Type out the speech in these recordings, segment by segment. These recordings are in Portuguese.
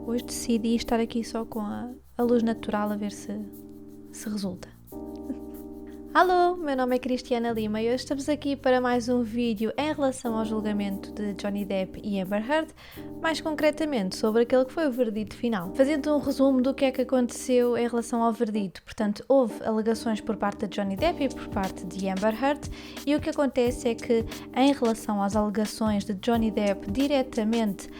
Hoje decidi estar aqui só com a luz natural a ver se resulta. Alô, meu nome é Cristiana Lima e hoje estamos aqui para mais um vídeo em relação ao julgamento de Johnny Depp e Amber Heard, mais concretamente sobre aquele que foi o verdito final. Fazendo um resumo do que é que aconteceu em relação ao verdito, portanto, houve alegações por parte de Johnny Depp e por parte de Amber Heard, e o que acontece é que, em relação às alegações de Johnny Depp diretamente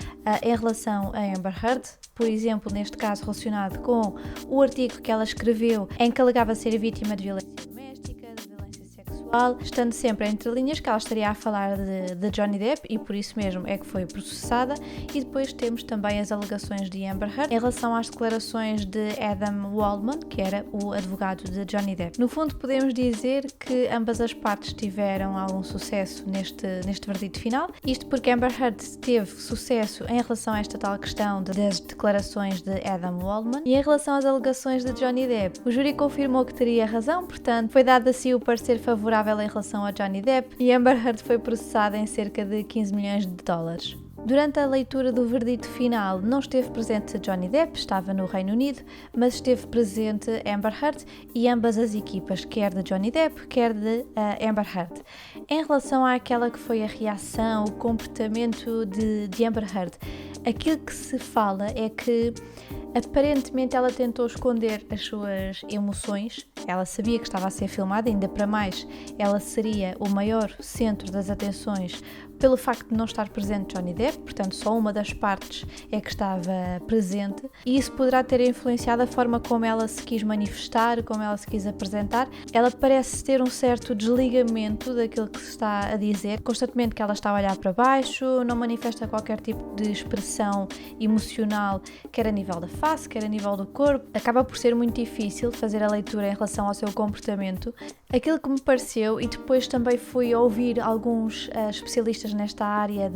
em relação a Amber Heard, por exemplo, neste caso relacionado com o artigo que ela escreveu em que alegava ser vítima de violência doméstica, de violência sexual, estando sempre entre linhas que ela estaria a falar de Johnny Depp e por isso mesmo é que foi processada. E depois temos também as alegações de Amber Heard em relação às declarações de Adam Waldman, que era o advogado de Johnny Depp. No fundo, podemos dizer que ambas as partes tiveram algum sucesso neste verdito final, isto porque Amber Heard teve sucesso em relação a esta tal questão das declarações de Adam Waldman, e em relação às alegações de Johnny Depp, o júri confirmou que teria razão, portanto foi dado assim o parecer favorável em relação a Johnny Depp e Amber Heard foi processada em cerca de 15 milhões de dólares. Durante a leitura do verdito final não esteve presente Johnny Depp, estava no Reino Unido, mas esteve presente Amber Heard e ambas as equipas, quer de Johnny Depp, quer de Amber Heard. Em relação àquela que foi a reação, o comportamento de Amber Heard, aquilo que se fala é que aparentemente ela tentou esconder as suas emoções. Ela sabia que estava a ser filmada, ainda para mais, ela seria o maior centro das atenções pelo facto de não estar presente Johnny Depp, portanto só uma das partes é que estava presente, e isso poderá ter influenciado a forma como ela se quis manifestar, como ela se quis apresentar. Ela parece ter um certo desligamento daquilo que se está a dizer, constantemente que ela está a olhar para baixo, não manifesta qualquer tipo de expressão emocional, quer a nível da face, quer a nível do corpo. Acaba por ser muito difícil fazer a leitura em relação ao seu comportamento. Aquilo que me pareceu, e depois também fui ouvir alguns especialistas nesta área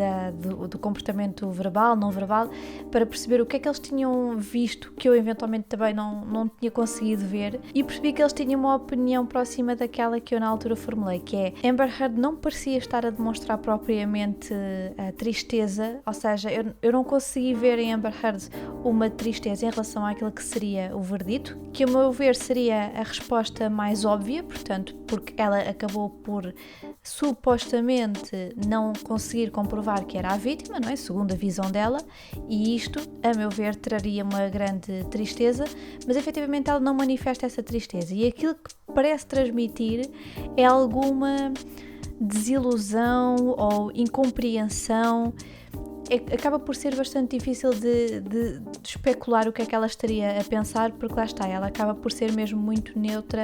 do comportamento verbal, não verbal, para perceber o que é que eles tinham visto, que eu eventualmente também não tinha conseguido ver, e percebi que eles tinham uma opinião próxima daquela que eu na altura formulei, que é Amber Heard não parecia estar a demonstrar propriamente a tristeza, ou seja, eu não consegui ver em Amber Heard uma tristeza em relação àquilo que seria o verdito, que a meu ver seria a resposta mais óbvia, portanto, porque ela acabou por supostamente não conseguir comprovar que era a vítima, não é? Segundo a visão dela, e isto, a meu ver, traria uma grande tristeza, mas efetivamente ela não manifesta essa tristeza, e aquilo que parece transmitir é alguma desilusão ou incompreensão. Acaba por ser bastante difícil de especular o que é que ela estaria a pensar, porque lá está, ela acaba por ser mesmo muito neutra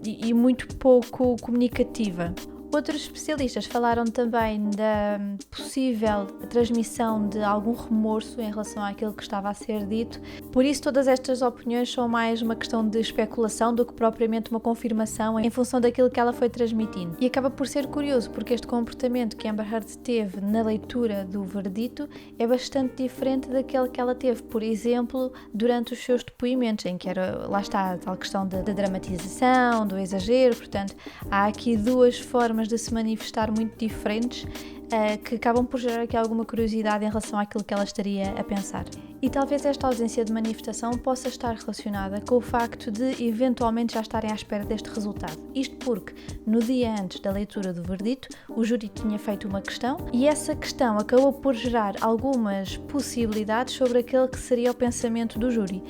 e muito pouco comunicativa. Outros especialistas falaram também da possível transmissão de algum remorso em relação àquilo que estava a ser dito. Por isso, todas estas opiniões são mais uma questão de especulação do que propriamente uma confirmação em função daquilo que ela foi transmitindo. E acaba por ser curioso, porque este comportamento que Amber Heard teve na leitura do verdito é bastante diferente daquele que ela teve, por exemplo, durante os seus depoimentos, em que era, lá está, a tal questão da dramatização, do exagero. Portanto, há aqui duas formas de se manifestar muito diferentes, que acabam por gerar aqui alguma curiosidade em relação àquilo que ela estaria a pensar. E talvez esta ausência de manifestação possa estar relacionada com o facto de eventualmente já estarem à espera deste resultado. Isto porque, no dia antes da leitura do verdito, o júri tinha feito uma questão e essa questão acabou por gerar algumas possibilidades sobre aquele que seria o pensamento do júri.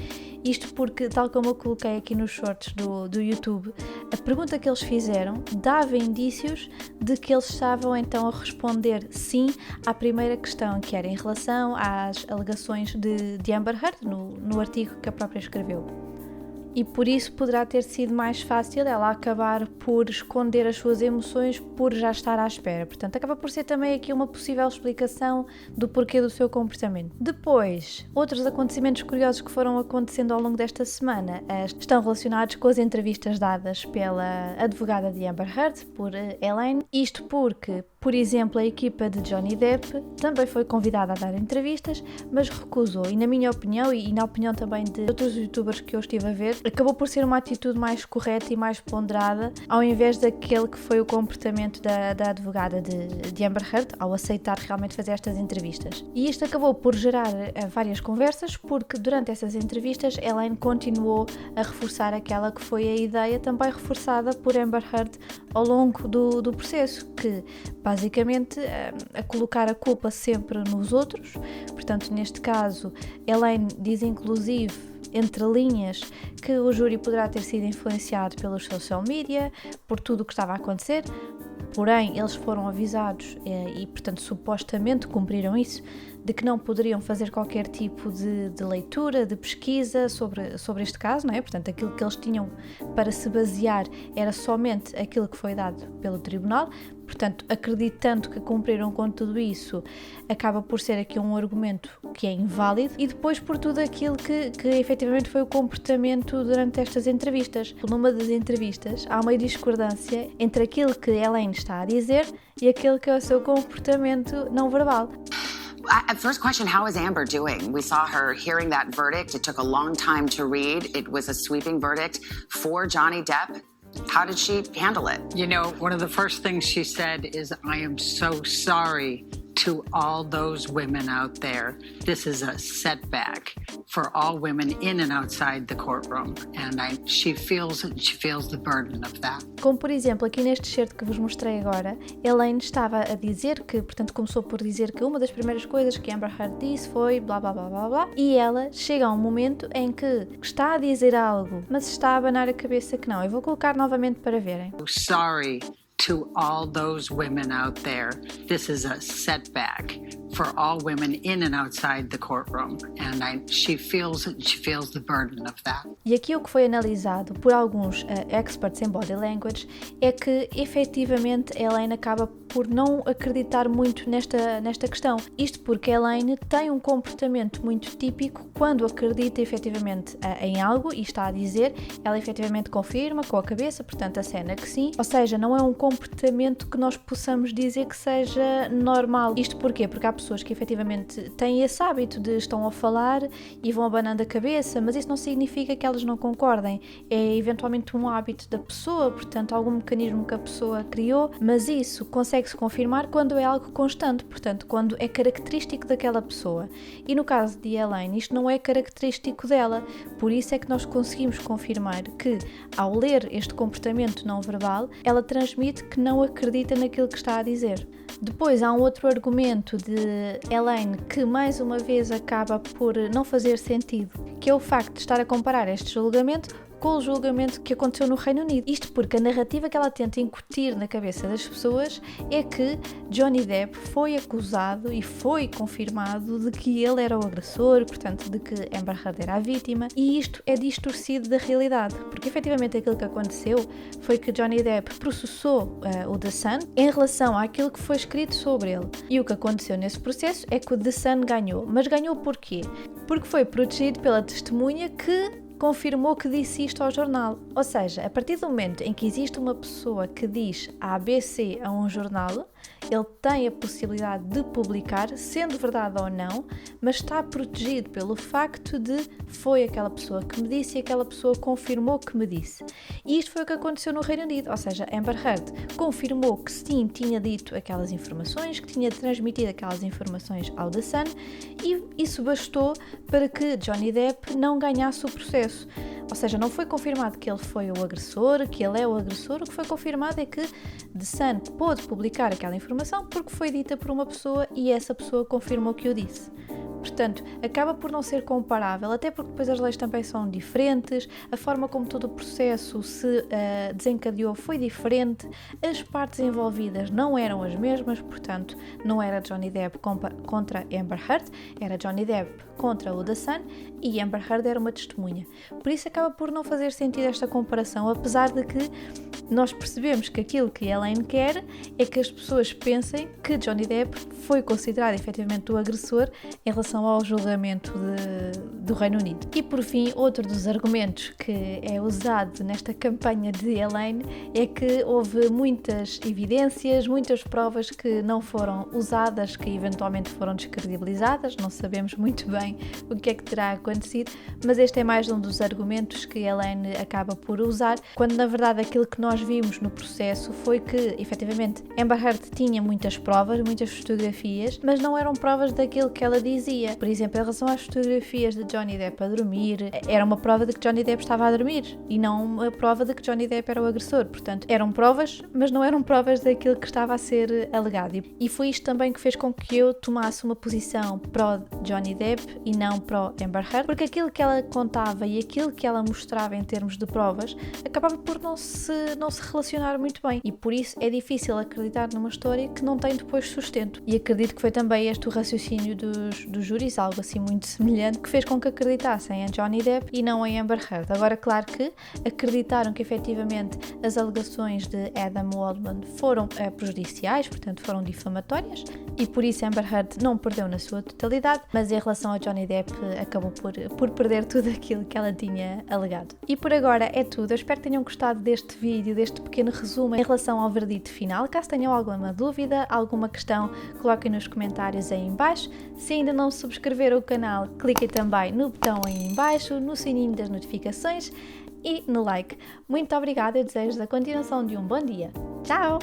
Isto porque, tal como eu coloquei aqui nos shorts do YouTube, a pergunta que eles fizeram dava indícios de que eles estavam então a responder sim à primeira questão, que era em relação às alegações de Amber Heard no artigo que a própria escreveu. E por isso poderá ter sido mais fácil ela acabar por esconder as suas emoções por já estar à espera. Portanto, acaba por ser também aqui uma possível explicação do porquê do seu comportamento. Depois, outros acontecimentos curiosos que foram acontecendo ao longo desta semana estão relacionados com as entrevistas dadas pela advogada de Amber Heard, por Elaine. Isto porque Por exemplo, a equipa de Johnny Depp também foi convidada a dar entrevistas, mas recusou. E na minha opinião, e na opinião também de outros youtubers que eu estive a ver, acabou por ser uma atitude mais correta e mais ponderada, ao invés daquele que foi o comportamento da advogada de Amber Heard, ao aceitar realmente fazer estas entrevistas. E isto acabou por gerar várias conversas, porque durante essas entrevistas Elaine continuou a reforçar aquela que foi a ideia também reforçada por Amber Heard ao longo do processo, que basicamente a colocar a culpa sempre nos outros. Portanto, neste caso, Elaine diz inclusive, entre linhas, que o júri poderá ter sido influenciado pelos social media, por tudo o que estava a acontecer, porém eles foram avisados e portanto supostamente cumpriram isso, de que não poderiam fazer qualquer tipo de leitura, de pesquisa sobre este caso, não é? Portanto, aquilo que eles tinham para se basear era somente aquilo que foi dado pelo tribunal. Portanto, acreditando que cumpriram com tudo isso, acaba por ser aqui um argumento que é inválido, e depois por tudo aquilo que efetivamente foi o comportamento durante estas entrevistas. Numa das entrevistas há uma discordância entre aquilo que Elaine está a dizer e aquilo que é o seu comportamento não verbal. First question, how is Amber doing? We saw her hearing that verdict. It took a long time to read. It was a sweeping verdict for Johnny Depp. How did she handle it? You know, one of the first things she said is, I am so sorry to all those women out there. This is a setback for all women in and outside the courtroom, and she feels the burden of that. Como por exemplo, aqui neste excerto que vos mostrei agora, Elaine estava a dizer que, portanto, começou por dizer que uma das primeiras coisas que Amber Heard disse foi blá blá blá blá blá, e ela chega a um momento em que está a dizer algo, mas está a abanar a cabeça que não. Eu vou colocar novamente para verem. Sorry to all those women out there. This is a setback for all women in and outside the courtroom, and she feels the burden of that. E aqui o que foi analisado por alguns experts em body language é que efetivamente Elaine acaba por não acreditar muito nesta questão. Isto porque Elaine tem um comportamento muito típico quando acredita efetivamente em algo e está a dizer, ela efetivamente confirma com a cabeça, portanto a cena que sim, ou seja, não é um comportamento que nós possamos dizer que seja normal. Isto porquê? Porque há pessoas que efetivamente têm esse hábito de estão a falar e vão abanando a cabeça, mas isso não significa que elas não concordem, é eventualmente um hábito da pessoa, portanto algum mecanismo que a pessoa criou, mas isso consegue-se confirmar quando é algo constante, portanto quando é característico daquela pessoa. E no caso de Elaine, isto não é característico dela, por isso é que nós conseguimos confirmar que ao ler este comportamento não verbal, ela transmite que não acredita naquilo que está a dizer. Depois há um outro argumento de Elaine que mais uma vez acaba por não fazer sentido, que é o facto de estar a comparar este julgamento com o julgamento que aconteceu no Reino Unido. Isto porque a narrativa que ela tenta incutir na cabeça das pessoas é que Johnny Depp foi acusado e foi confirmado de que ele era o agressor, portanto de que Amber Heard era a vítima, e isto é distorcido da realidade, porque efetivamente aquilo que aconteceu foi que Johnny Depp processou o The Sun em relação àquilo que foi escrito sobre ele, e o que aconteceu nesse processo é que o The Sun ganhou. Mas ganhou porquê? Porque foi protegido pela testemunha que confirmou que disse isto ao jornal. Ou seja, a partir do momento em que existe uma pessoa que diz ABC a um jornal, ele tem a possibilidade de publicar, sendo verdade ou não, mas está protegido pelo facto de foi aquela pessoa que me disse e aquela pessoa confirmou que me disse. E isto foi o que aconteceu no Reino Unido, ou seja, Amber Heard confirmou que sim, tinha dito aquelas informações, que tinha transmitido aquelas informações ao The Sun, e isso bastou para que Johnny Depp não ganhasse o processo. Ou seja, não foi confirmado que ele foi o agressor, que ele é o agressor, o que foi confirmado é que The Sun pôde publicar aquela informação porque foi dita por uma pessoa e essa pessoa confirmou que o disse. Portanto, acaba por não ser comparável, até porque depois as leis também são diferentes, a forma como todo o processo se desencadeou foi diferente, as partes envolvidas não eram as mesmas, portanto, não era Johnny Depp contra Amber Heard, era Johnny Depp contra o The Sun e Amber Heard era uma testemunha. Por isso acaba por não fazer sentido esta comparação, apesar de que nós percebemos que aquilo que Elaine quer é que as pessoas pensem que Johnny Depp foi considerado efetivamente o agressor em relação ao julgamento do Reino Unido. E por fim, outro dos argumentos que é usado nesta campanha de Elaine é que houve muitas evidências, muitas provas que não foram usadas, que eventualmente foram descredibilizadas, não sabemos muito bem o que é que terá acontecido, mas este é mais um dos argumentos que Elaine acaba por usar, quando na verdade aquilo que nós vimos no processo foi que, efetivamente, Amber Heard tinha muitas provas, muitas fotografias, mas não eram provas daquilo que ela dizia. Por exemplo, em relação às fotografias de Johnny Depp a dormir, era uma prova de que Johnny Depp estava a dormir e não uma prova de que Johnny Depp era o agressor. Portanto, eram provas, mas não eram provas daquilo que estava a ser alegado. E foi isto também que fez com que eu tomasse uma posição pró Johnny Depp e não pró Amber Heard, porque aquilo que ela contava e aquilo que ela mostrava em termos de provas acabava por não se relacionar muito bem, e por isso é difícil acreditar numa história que não tem depois sustento. E acredito que foi também este o raciocínio dos júris, algo assim muito semelhante, que fez com que acreditassem em Johnny Depp e não em Amber Heard. Agora, claro que acreditaram que efetivamente as alegações de Adam Waldman foram prejudiciais, portanto foram difamatórias, e por isso Amber Heard não perdeu na sua totalidade, mas em relação a Johnny Depp acabou por perder tudo aquilo que ela tinha alegado. E por agora é tudo. Eu espero que tenham gostado deste vídeo, deste pequeno resumo em relação ao verdito final. Caso tenham alguma dúvida, alguma questão, coloquem nos comentários aí em baixo. Se ainda não subscreveram o canal, cliquem também no botão aí em baixo, no sininho das notificações e no like. Muito obrigada, eu desejo a continuação de um bom dia. Tchau!